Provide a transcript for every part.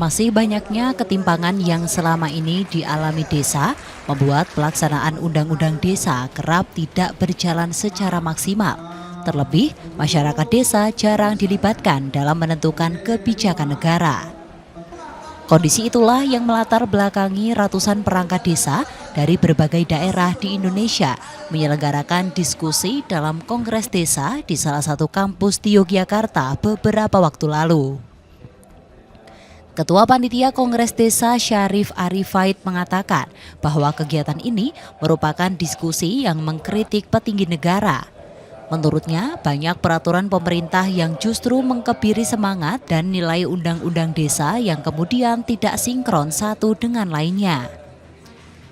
Masih banyaknya ketimpangan yang selama ini dialami desa membuat pelaksanaan undang-undang desa kerap tidak berjalan secara maksimal. Terlebih, masyarakat desa jarang dilibatkan dalam menentukan kebijakan negara. Kondisi itulah yang melatar belakangi ratusan perangkat desa dari berbagai daerah di Indonesia menyelenggarakan diskusi dalam Kongres Desa di salah satu kampus di Yogyakarta beberapa waktu lalu. Ketua Panitia Kongres Desa Syarif Arifait mengatakan bahwa kegiatan ini merupakan diskusi yang mengkritik petinggi negara. Menurutnya, banyak peraturan pemerintah yang justru mengkebiri semangat dan nilai undang-undang desa yang kemudian tidak sinkron satu dengan lainnya.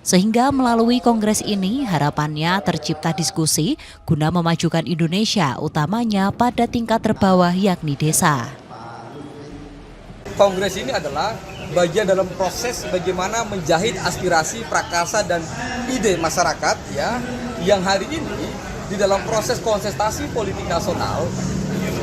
Sehingga melalui kongres ini harapannya tercipta diskusi guna memajukan Indonesia utamanya pada tingkat terbawah yakni desa. Kongres ini adalah bagian dalam proses bagaimana menjahit aspirasi, prakarsa dan ide masyarakat ya yang hari ini di dalam proses kontestasi politik nasional,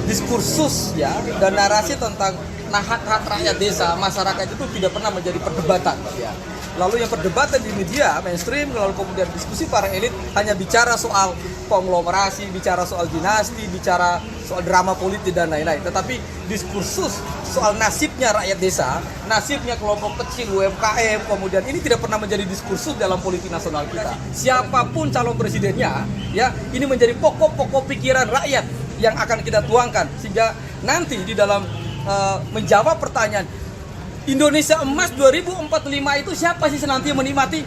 diskursus ya dan narasi tentang hak-hak rakyat desa, masyarakat itu tidak pernah menjadi perdebatan ya. Lalu yang perdebatan di media mainstream, lalu kemudian diskusi para elit hanya bicara soal konglomerasi, bicara soal dinasti, bicara soal drama politik dan lain-lain. Tetapi diskursus soal nasibnya rakyat desa, nasibnya kelompok kecil, UMKM, kemudian ini tidak pernah menjadi diskursus dalam politik nasional kita. Siapapun calon presidennya, ya ini menjadi pokok-pokok pikiran rakyat yang akan kita tuangkan sehingga nanti di dalam menjawab pertanyaan Indonesia Emas 2045 itu siapa sih nanti yang menikmati?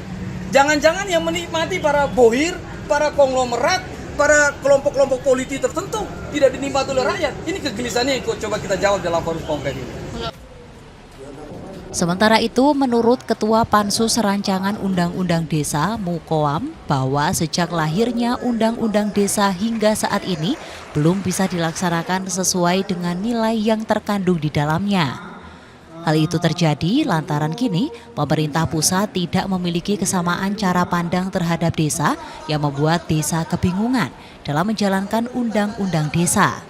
Jangan-jangan yang menikmati para bohir, para konglomerat, para kelompok-kelompok politik tertentu tidak dinikmati oleh rakyat. Ini kegelisahan yang coba kita jawab dalam forum kongres ini. Sementara itu, menurut Ketua Pansus Rancangan Undang-Undang Desa Mukoam, bahwa sejak lahirnya Undang-Undang Desa hingga saat ini belum bisa dilaksanakan sesuai dengan nilai yang terkandung di dalamnya. Hal itu terjadi lantaran kini pemerintah pusat tidak memiliki kesamaan cara pandang terhadap desa yang membuat desa kebingungan dalam menjalankan undang-undang desa.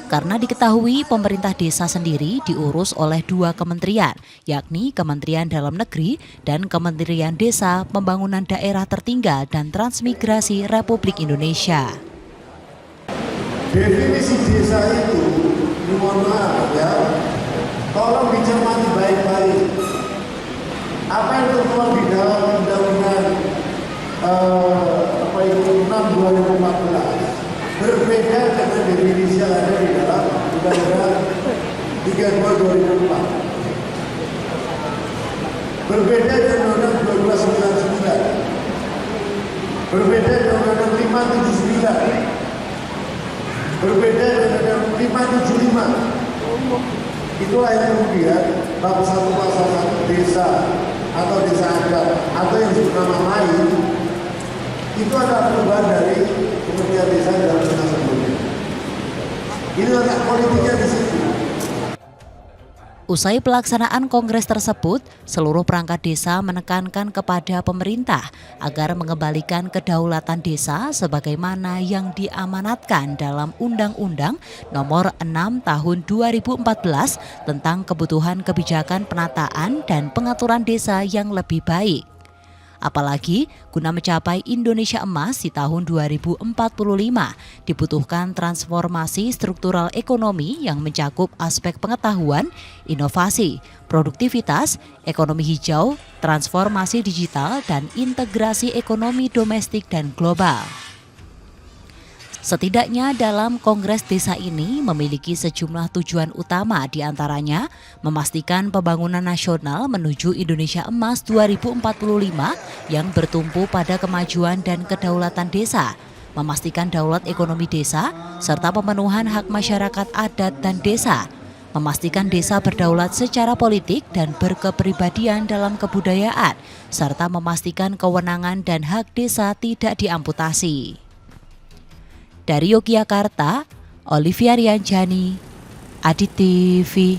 Karena diketahui pemerintah desa sendiri diurus oleh dua kementerian, yakni Kementerian Dalam Negeri dan Kementerian Desa, Pembangunan Daerah Tertinggal dan Transmigrasi Republik Indonesia. Definisi desa itu, mohon maaf ya, tolong dicermati baik-baik. Apa yang tertuang di dalam Undang-Undang 6/2014 berbeda dengan definisi yang ada di dalam Undang-Undang 32/2004. Berbeda dengan Undang-Undang 1299. Berbeda dengan Undang-Undang 579. Berbeda dengan Undang-Undang 575. Itulah yang kemudian bab 1 pasal 1 desa atau desa adat atau yang disebut nama lain itu adalah perubahan dari Kementerian Desa dalam desa sebelumnya. Ini letak politiknya di situ. Usai pelaksanaan kongres tersebut, seluruh perangkat desa menekankan kepada pemerintah agar mengembalikan kedaulatan desa sebagaimana yang diamanatkan dalam Undang-Undang Nomor 6 Tahun 2014 tentang kebutuhan kebijakan penataan dan pengaturan desa yang lebih baik. Apalagi guna mencapai Indonesia Emas di tahun 2045 dibutuhkan transformasi struktural ekonomi yang mencakup aspek pengetahuan, inovasi, produktivitas, ekonomi hijau, transformasi digital, dan integrasi ekonomi domestik dan global. Setidaknya dalam Kongres Desa ini memiliki sejumlah tujuan utama, diantaranya memastikan pembangunan nasional menuju Indonesia Emas 2045 yang bertumpu pada kemajuan dan kedaulatan desa, memastikan daulat ekonomi desa, serta pemenuhan hak masyarakat adat dan desa, memastikan desa berdaulat secara politik dan berkepribadian dalam kebudayaan, serta memastikan kewenangan dan hak desa tidak diamputasi. Dari Yogyakarta, Olivia Rianjani, Adit TV.